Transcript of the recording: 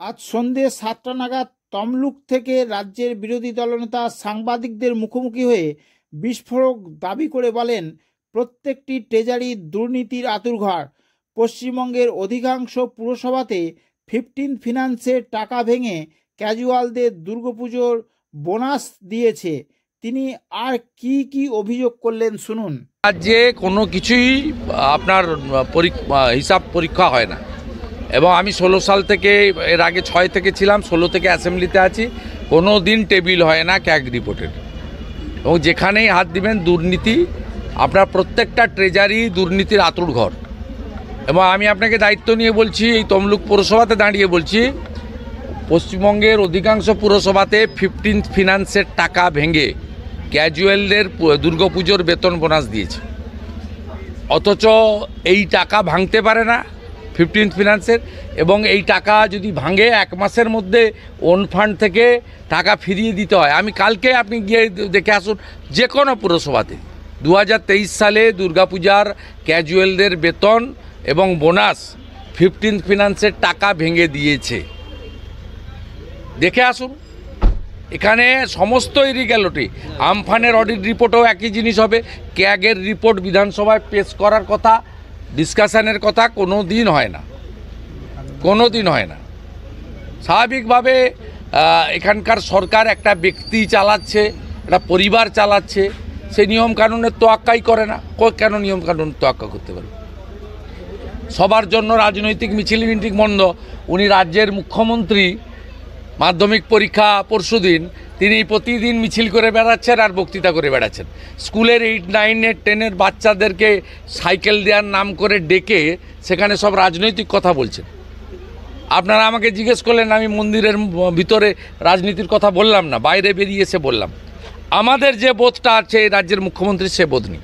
আজ সন্ধ্যে 7টা নাগাদ তমলুক থেকে রাজ্যের বিরোধী দলনেতা সাংবাদিকদের মুখোমুখি হয়ে বিস্ফোরক দাবি করে বলেন, প্রত্যেকটি ট্রেজারি দুর্নীতির আঁতুড়ঘর। পশ্চিমবঙ্গের অধিকাংশ পুরসভাতে 15 ফিনান্সের টাকা ভেঙে ক্যাজুয়ালদের দুর্গাপুজোর বোনাস দিয়েছে। তিনি আর কি অভিযোগ করলেন শুনুন। রাজ্যে কোনো কিছুই আপনার হিসাব পরীক্ষা হয় না, এবং আমি 16 সাল থেকে, এর আগে 6 থেকে ছিলাম, 16 থেকে অ্যাসেম্বলিতে আছি। কোনো দিন টেবিল হয় না ক্যাগ রিপোর্টের, এবং যেখানেই হাত দিবেন দুর্নীতি। আপনার প্রত্যেকটা ট্রেজারি দুর্নীতির আঁতুড়ঘর। এবং আমি আপনাকে দায়িত্ব নিয়ে বলছি, এই তমলুক পৌরসভাতে দাঁড়িয়ে বলছি, পশ্চিমবঙ্গের অধিকাংশ পুরসভাতে 15 ফিনান্সের টাকা ভেঙে ক্যাজুয়ালদের দুর্গাপুজোর বেতন বোনাস দিয়েছে। অথচ এই টাকা ভাঙতে পারে না 15 ফিনান্সের, এবং এই টাকা যদি ভাঙে 1 মাসের মধ্যে ওন ফান্ড থেকে টাকা ফিরিয়ে দিতে হয়। আমি কালকে, আপনি গিয়ে দেখে আসুন, যে কোনো পুরসভাতে 2023 সালে দুর্গাপূজার ক্যাজুয়ালদের বেতন এবং বোনাস 15 ফিনান্সের টাকা ভেঙে দিয়েছে। দেখে আসুন, এখানে সমস্ত ইরিগ্যালিটি। আমফানের অডিট রিপোর্টও একই জিনিস হবে। ক্যাগের রিপোর্ট বিধানসভায় পেশ করার কথা, ডিসকাশনের কথা কোনো দিন হয় না, কোনো দিন হয় না। স্বাভাবিকভাবে এখানকার সরকার একটা ব্যক্তি চালাচ্ছে, একটা পরিবার চালাচ্ছে, সে নিয়মকানুনের তোয়াক্কাই করে না। কেন নিয়মকানুন তোয়াক্কা করতে পারে? সবার জন্য রাজনৈতিক মিছিল মিটিং বন্ধ। উনি রাজ্যের মুখ্যমন্ত্রী, মাধ্যমিক পরীক্ষা পরশুদিন, তিনি প্রতিদিন মিছিল করে বেড়াচ্ছেন আর বক্তৃতা করে বেড়াচ্ছেন। স্কুলের 8, 9, 10 বাচ্চাদেরকে সাইকেল দেওয়ার নাম করে ডেকে সেখানে সব রাজনৈতিক কথা বলছেন। আপনারা আমাকে জিজ্ঞেস করলেন, আমি মন্দিরের ভিতরে রাজনীতির কথা বললাম না, বাইরে বেরিয়ে এসে বললাম। আমাদের যে বোধটা আছে রাজ্যের মুখ্যমন্ত্রীর, সে বোধ নেই।